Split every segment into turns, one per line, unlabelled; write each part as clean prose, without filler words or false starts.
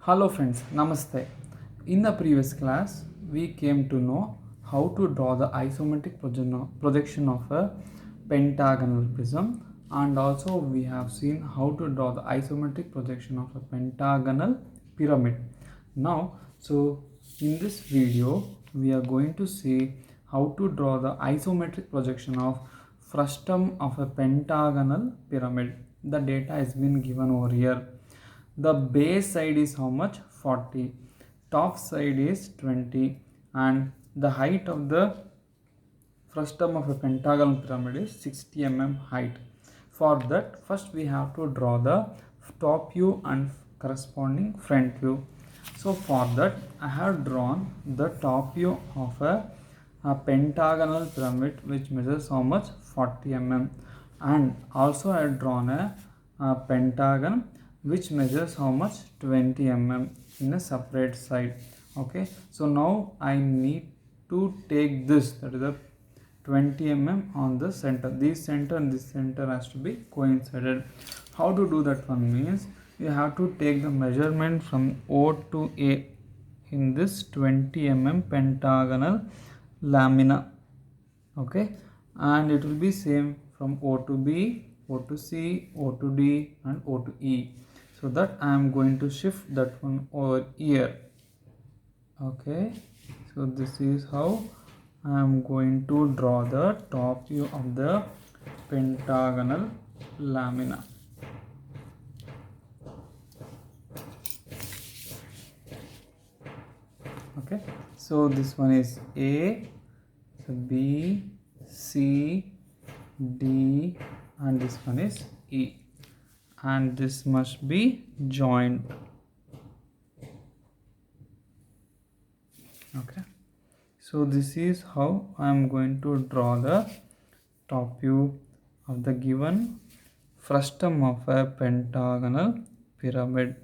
Hello friends, Namaste. In the previous class, we came to know how to draw the isometric projection of a pentagonal prism, and also we have seen how to draw the isometric projection of a pentagonal pyramid. So in this video, we are going to see how to draw the isometric projection of frustum of a pentagonal pyramid. The data has been given over here. The base side is how much? 40. Top side is 20. And the height of the frustum of a pentagonal pyramid is 60 mm height. For that, first we have to draw the top view and corresponding front view. So for that, I have drawn the top view of a pentagonal pyramid which measures how much? 40 mm. And also I have drawn a pentagon which measures how much? 20 mm in a separate side. Okay, so now I need to take this, that is the 20 mm on the center. This center and this center has to be coincided. How to do that one means you have to take the measurement from O to A in this 20 mm pentagonal lamina. Okay, and it will be same from O to B, O to C, O to D and O to E. So that I am going to shift that one over here. Okay, so this is how I am going to draw the top view of the pentagonal lamina. Okay, so this one is A, so B, C, D and this one is E, and this must be joined. Okay, so this is how I am going to draw the top view of the given frustum of a pentagonal pyramid.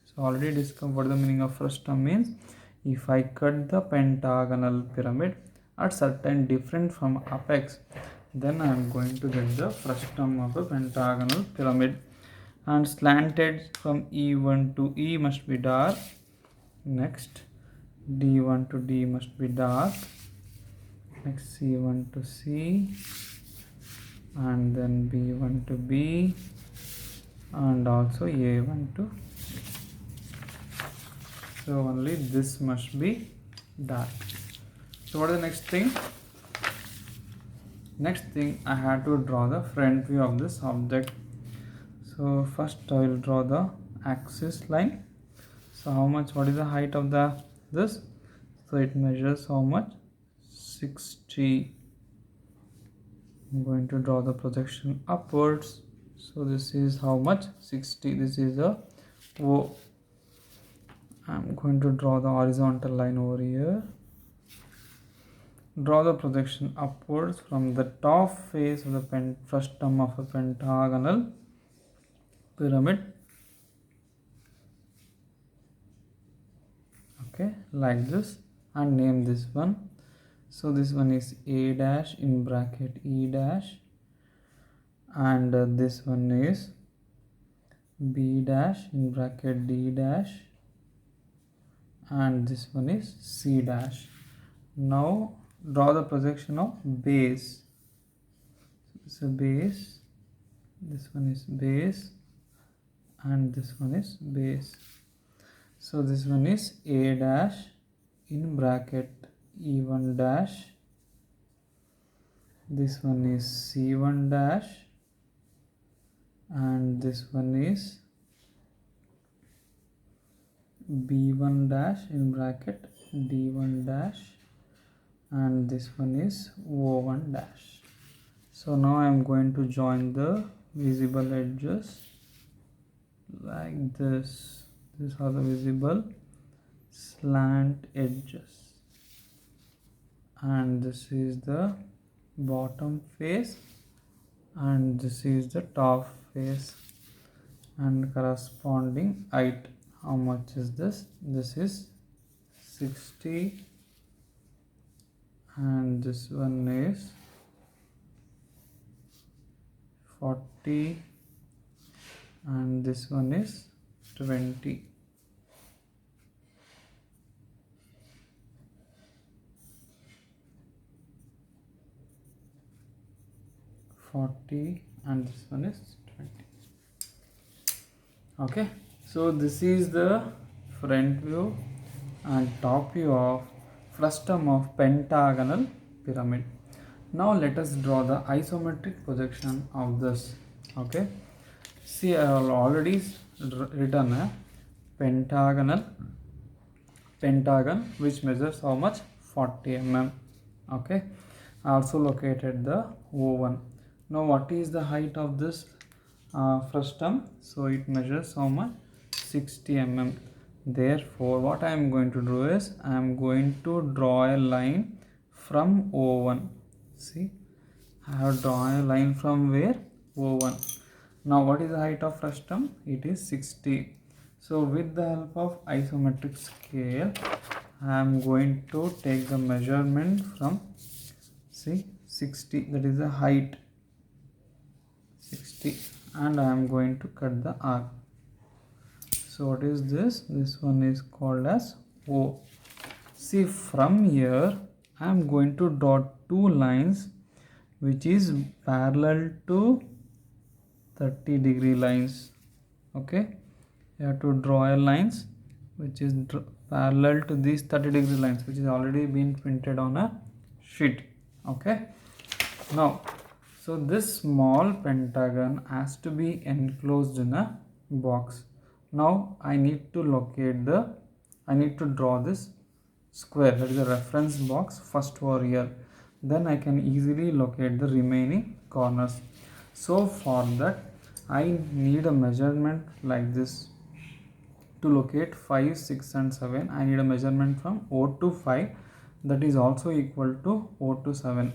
So already discussed what the meaning of frustum means. If I cut the pentagonal pyramid at certain different from apex, then I am going to get the frustum of a pentagonal pyramid. And slanted from E1 to E must be dark. Next, D1 to D must be dark. Next, C1 to C, and then B1 to B, and also A1 to. So only this must be dark. So what is the next thing? Next thing, I have to draw the front view of this object. So first I will draw the axis line. So how much? What is the height of this? So it measures how much? 60. I'm going to draw the projection upwards. So this is how much? 60. This is a O. I'm going to draw the horizontal line over here. Draw the projection upwards from the top face of the frustum of a pentagonal pyramid. Okay, like this, and name this one. So this one is A dash in bracket E dash, and this one is B dash in bracket D dash, and this one is C dash. Now draw the projection of base. So base, this one is base, and this one is base. So this one is A dash in bracket E1 dash, this one is C1 dash, and this one is B1 dash in bracket D1 dash, and this one is O1 dash. So now I am going to join the visible edges like this. These are the visible slant edges, and this is the bottom face, and this is the top face, and corresponding height. How much is this? This is 60, and this one is 40, and this one is 20. 40 and this one is 20. Okay, so this is the front view and top view of frustum of pentagonal pyramid. Now let us draw the isometric projection of this. Okay, see, I have already written a pentagon which measures how much? 40 mm. Okay, I also located the O1. Now what is the height of this frustum? So it measures how much? 60 mm. Therefore what I am going to do is I am going to draw a line from O1. See, I have drawn a line from where? O1. Now what is the height of frustum? It is 60. So with the help of isometric scale, I am going to take the measurement from, see, 60, that is the height 60, and I am going to cut the arc. So what is this? This one is called as O. See, from here I am going to draw two lines which is parallel to 30-degree lines. Okay, you have to draw a lines which is parallel to these 30-degree lines, which is already been printed on a sheet. Okay, now so this small pentagon has to be enclosed in a box. Now I need to draw this square, that is a reference box, first over here. Then I can easily locate the remaining corners. So for that I need a measurement like this. To locate 5, 6 and 7, I need a measurement from O to 5, that is also equal to O to 7.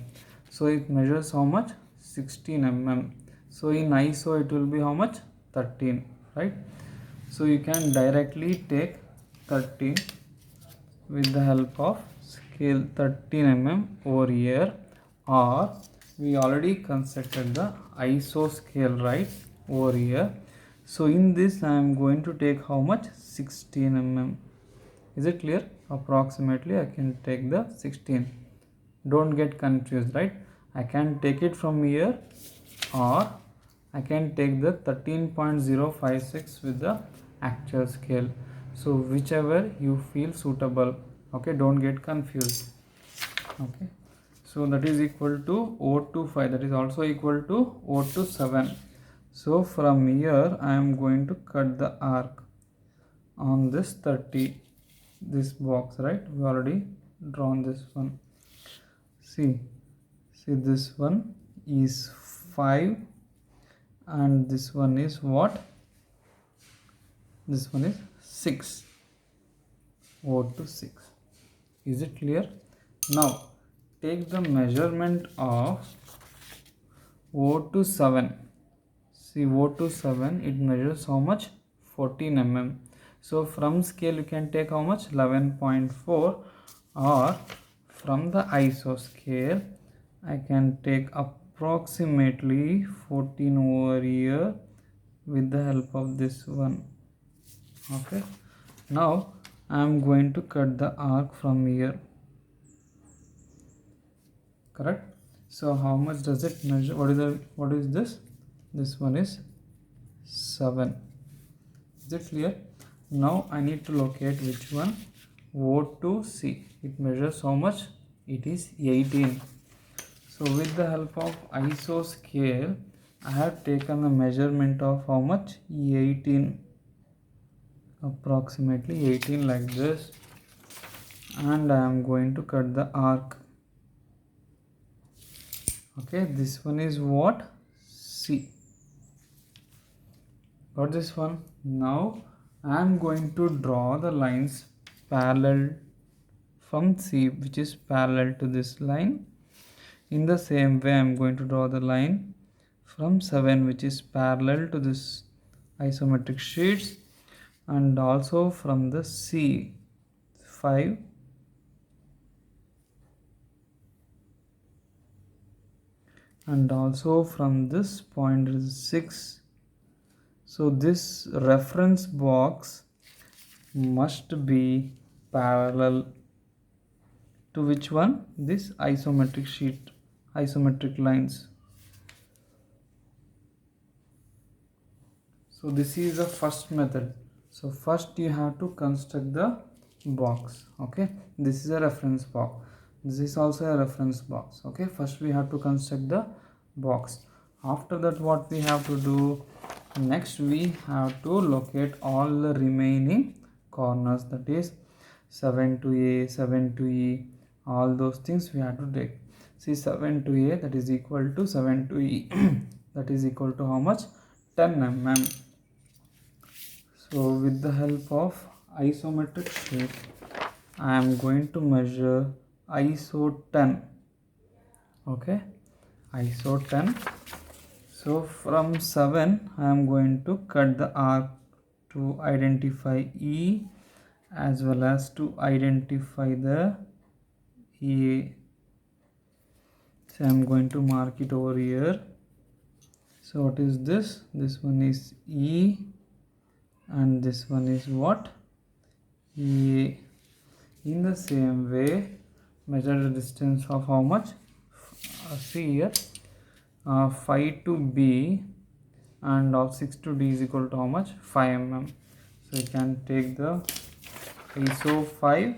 So it measures how much? 16 mm. So in ISO it will be how much? 13, right? So you can directly take 13 with the help of scale 13 mm over here, or we already constructed the ISO scale right over here. So in this I am going to take how much? 16 mm. Is it clear? Approximately I can take the 16. Don't get confused, right? I can take it from here, or I can take the 13.056 with the actual scale. So whichever you feel suitable. Okay, don't get confused. Okay, so that is equal to O to 5, that is also equal to O to 7. So from here I am going to cut the arc on this 30, this box, right? We already drawn this one. See this one is 5 and this one is what? This one is 6. O to 6. Is it clear? Now take the measurement of O to 7. See, O to 7, it measures how much? 14 mm. So from scale you can take how much? 11.4, or from the ISO scale I can take approximately 14 over here with the help of this one. Okay, now I am going to cut the arc from here. Correct? So how much does it measure? What is this? This one is 7. Is it clear? Now I need to locate which one? O to C. It measures how much? It is 18. So with the help of ISO scale I have taken the measurement of how much? 18. Approximately 18 like this, and I am going to cut the arc. Okay, this one is what? C. Got this one? Now I am going to draw the lines parallel from C, which is parallel to this line. In the same way I am going to draw the line from 7, which is parallel to this isometric sheets, and also from the C 5, and also from this point is 6. So this reference box must be parallel to which one? This isometric sheet, isometric lines. So this is the first method. So first you have to construct the box. Okay, this is a reference box, this is also a reference box. Okay, first we have to construct the box. After that, what we have to do next, we have to locate all the remaining corners, that is 7 to A, 7 to E, all those things we have to take. See, 7 to A, that is equal to 7 to E that is equal to how much? 10 mm. So with the help of isometric shape, I am going to measure ISO 10. Okay, ISO 10. So from 7 I am going to cut the arc to identify E as well as to identify the EA. So I am going to mark it over here. So what is this? This one is E and this one is what? EA. In the same way, measure the distance of how much? See here, 5 to B and 6 to D is equal to how much? 5 mm. So you can take the ISO 5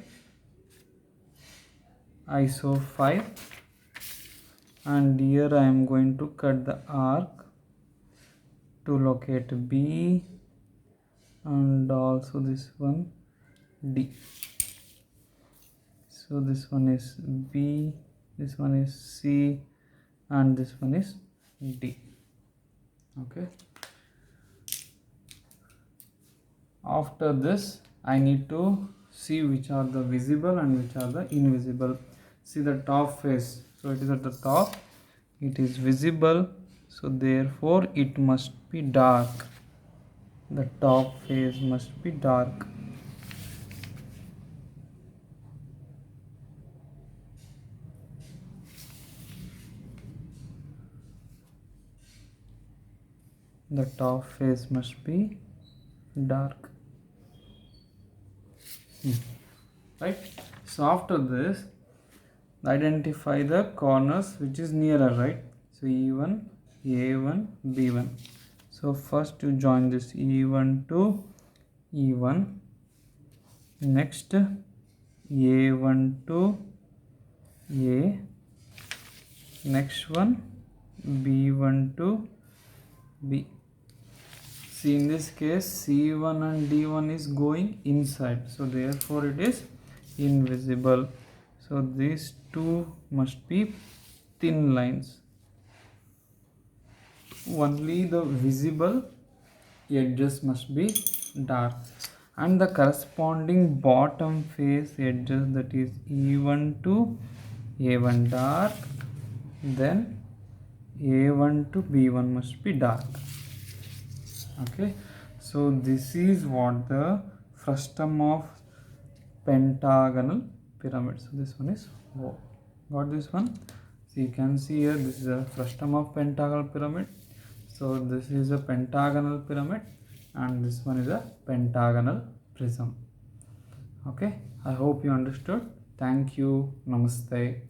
and here I am going to cut the arc to locate B and also this one D. So this one is B, this one is C and this one is D. Okay, after this I need to see which are the visible and which are the invisible. See the top face, so it is at the top, it is visible, so therefore it must be dark. The top face must be dark. The top face must be dark. Right. So after this, identify the corners which is nearer, right? So E1, A1, B1. So first you join this E1 to E1. Next A1 to A. Next one B1 to B. See, in this case C1 and D1 is going inside, so therefore it is invisible. So these two must be thin lines. Only the visible edges must be dark and the corresponding bottom face edges, that is E1 to A1 dark, then A1 to B1 must be dark. Okay, so this is what the frustum of pentagonal pyramid. So this one is O. Got this one? So you can see here, this is a frustum of pentagonal pyramid. So this is a pentagonal pyramid and this one is a pentagonal prism. Okay, I hope you understood. Thank you. Namaste.